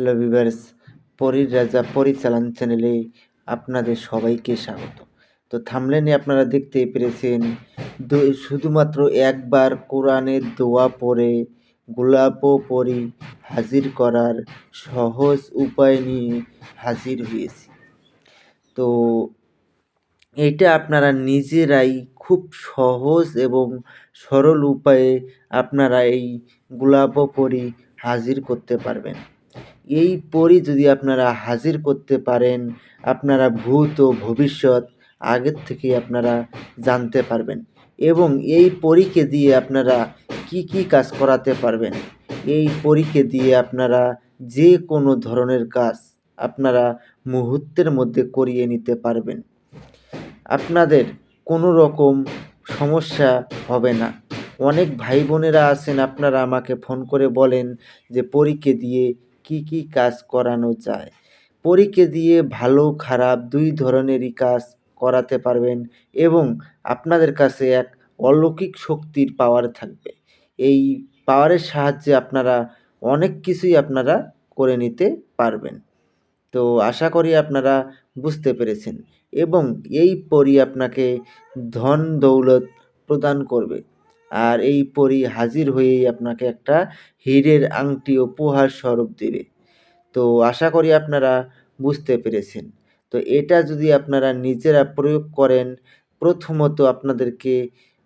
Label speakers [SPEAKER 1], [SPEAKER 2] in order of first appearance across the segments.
[SPEAKER 1] Hello viewers, পরীর রাজা পরিচালন চ্যানেলে আপনাদের সবাইকে স্বাগত। তো থাম্বনেলে আপনারা দেখতেই পেরেছেন, শুধুমাত্র একবার কোরআনের দোয়া পড়ে গোলাপ পরী হাজির করার সহজ উপায় নিয়ে হাজির হয়েছি। তো এটা আপনারা নিজেরাই খুব সহজ এবং সরল উপায়ে আপনারা এই গোলাপ পরী হাজির করতে পারবেন। এই পরী যদি আপনারা হাজির করতে পারেন, আপনারা ভূত ও ভবিষ্যৎ আগের থেকেই আপনারা জানতে পারবেন এবং এই পরীকে দিয়ে আপনারা কি কি কাজ করাতে পারবেন। এই পরীকে দিয়ে আপনারা যে কোনো ধরনের কাজ আপনারা মুহূর্তের মধ্যে করিয়ে নিতে পারবেন। আপনাদের কোনো রকম সমস্যা হবে না। অনেক ভাই বোনেরা আছেন, আপনারা আমাকে ফোন করে বলেন যে পরীকে দিয়ে কি কি কাজ করানো যায়। পরীকে দিয়ে ভালো খারাপ দুই ধরনেরই কাজ করাতে পারবেন এবং আপনাদের কাছে এক অলৌকিক শক্তির পাওয়ার থাকবে। এই পাওয়ারের সাহায্যে আপনারা অনেক কিছুই আপনারা করে নিতে পারবেন। তো আশা করি আপনারা বুঝতে পেরেছেন এবং এই পরী আপনাকে ধন দৌলত প্রদান করবে। আর এই পরী হাজির হয়েই আপনাকে একটা হীরের আংটি উপহার স্বরূপ দেবে। তো আশা করি আপনারা বুঝতে পেরেছেন। তো এটা যদি আপনারা নিজেরা প্রয়োগ করেন, প্রথমত আপনাদেরকে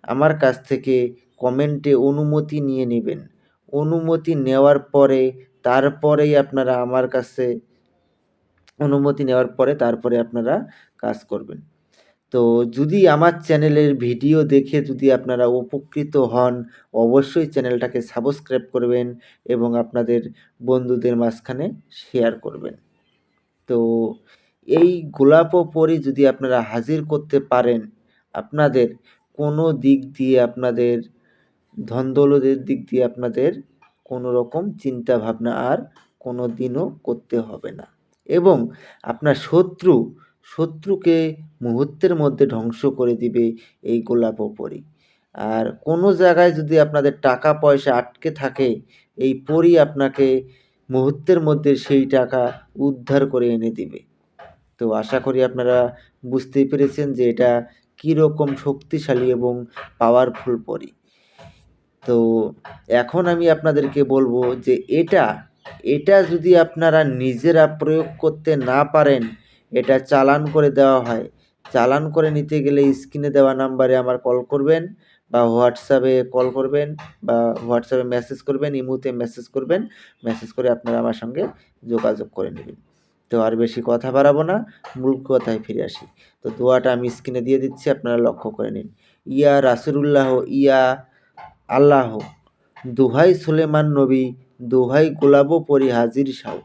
[SPEAKER 1] আমার কাছ থেকে কমেন্টে অনুমতি নিয়ে নেবেন। অনুমতি নেওয়ার পরে তারপরেই আপনারা আমার কাছে অনুমতি নেওয়ার পরে তারপরে আপনারা কাজ করবেন। তো যদি আমার চ্যানেলের ভিডিও দেখে যদি আপনারা উপকৃত হন, অবশ্যই চ্যানেলটাকে সাবস্ক্রাইব করবেন এবং আপনাদের বন্ধুদের মাঝখানে শেয়ার করবেন। তো এই গোলাপ পরী যদি আপনারা হাজির করতে পারেন, আপনাদের কোনো দিক দিয়ে আপনাদের ধন দৌলতের দিক দিয়ে আপনাদের কোনো রকম চিন্তা ভাবনা আর কোনো দিনও করতে হবে না এবং আপনার শত্রুকে মুহূর্তের মধ্যে ধ্বংস করে দিবে এই গোলাপ পরী। আর কোনো জায়গায় যদি আপনাদের টাকা পয়সা আটকে থাকে, এই পরী আপনাকে মুহূর্তের মধ্যে সেই টাকা উদ্ধার করে এনে দিবে। তো আশা করি আপনারা বুঝতেই পেরেছেন যে এটা কীরকম শক্তিশালী এবং পাওয়ারফুল পরী। তো এখন আমি আপনাদেরকে বলবো যে এটা যদি আপনারা নিজেরা প্রয়োগ করতে না পারেন, এটা চালান করে দেওয়া হয়। চালান করে নিতে গেলে স্ক্রিনে দেওয়া নাম্বারে আমার কল করবেন বা হোয়াটসঅ্যাপে কল করবেন বা হোয়াটসঅ্যাপে মেসেজ করবেন, ইমোতে মেসেজ করবেন। মেসেজ করে আপনারা আমার সঙ্গে যোগাযোগ করে নেবেন। তো আর বেশি কথা বাড়াবো না, মূল কথায় ফিরে আসি। তো দোয়াটা আমি স্ক্রিনে দিয়ে দিচ্ছি, আপনারা লক্ষ্য করে নিন। ইয়া রাসূলুল্লাহ, ইয়া আল্লাহ, দোহাই সুলেমান নবী, দোহাই গোলাপ পরী হাজির সাও।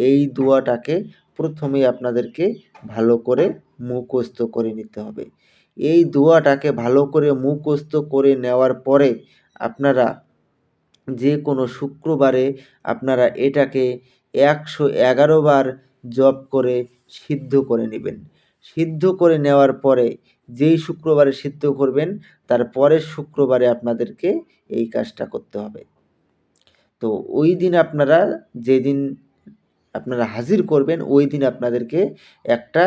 [SPEAKER 1] এই দোয়াটাকে প্রথমেই আপনাদেরকে ভালো করে মুখস্থ করে নিতে হবে। এই দোয়াটাকে ভালো করে মুখস্থ করে নেওয়ার পরে আপনারা যে কোনো শুক্রবারে আপনারা এটাকে ১১১ বার জপ করে সিদ্ধ করে নেবেন। সিদ্ধ করে নেওয়ার পরে যেই শুক্রবারে সিদ্ধ করবেন, তার পরের শুক্রবারে আপনাদেরকে এই কাজটা করতে হবে। তো ওই দিন আপনারা যেদিন আপনারা হাজির করবেন, ওই দিন আপনাদেরকে একটা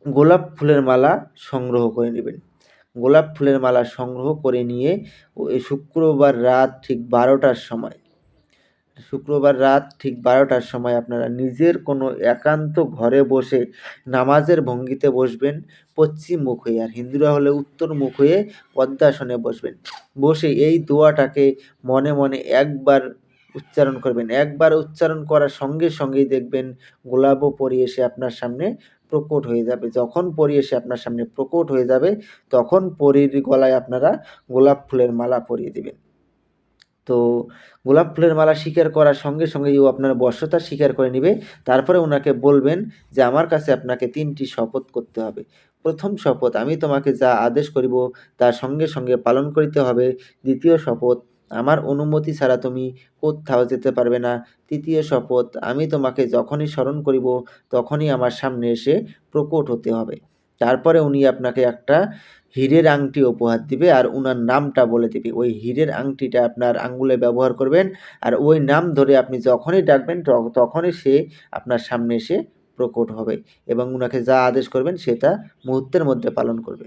[SPEAKER 1] গোলাপ ফুলের মালা সংগ্রহ করে নেবেন। গোলাপ ফুলের মালা সংগ্রহ করে নিয়ে ওই শুক্রবার রাত ঠিক ১২টার সময় আপনারা নিজের কোনো একান্ত ঘরে বসে নামাজের ভঙ্গিতে বসবেন, পশ্চিম মুখ হয়ে। আর হিন্দুরা হলে উত্তর মুখ হয়ে পদ্মাসনে বসবেন। বসে এই দোয়াটাকে মনে মনে একবার উচ্চারণ করবেন। একবার উচ্চারণ করার সঙ্গে সঙ্গেই দেখবেন গোলাপ পরী এসে আপনার সামনে প্রকট হয়ে যাবে। যখন পরী এসে আপনার সামনে প্রকট হয়ে যাবে, তখন পরীর গলায় আপনারা গোলাপ ফুলের মালা পরিয়ে দেবেন। তো গোলাপ ফুলের মালা স্বীকার করার সঙ্গে সঙ্গেই ও আপনার বশ্যতা স্বীকার করে নিবে। তারপরে ওনাকে বলবেন যে আমার কাছে আপনাকে ৩টি শপথ করতে হবে। প্রথম শপথ, আমি তোমাকে যা আদেশ করিব তা সঙ্গে সঙ্গে পালন করিতে হবে। দ্বিতীয় শপথ, আমার অনুমতি ছাড়া তুমি কোত্থাও যেতে পারবে না। তৃতীয় শপথ, আমি তোমাকে যখনই স্মরণ করিব তখনই আমার সামনে এসে প্রকট হতে হবে। তারপরে উনি আপনাকে একটা হীরের আংটি উপহার দিবে আর উনার নামটা বলে দিবে। ওই হীরের আংটিটা আপনার আঙ্গুলে ব্যবহার করবেন আর ওই নাম ধরে আপনি যখনই ডাকবেন তখনই সে আপনার সামনে এসে প্রকট হবে এবং উনাকে যা আদেশ করবেন সে তা মুহূর্তের মধ্যে পালন করবে।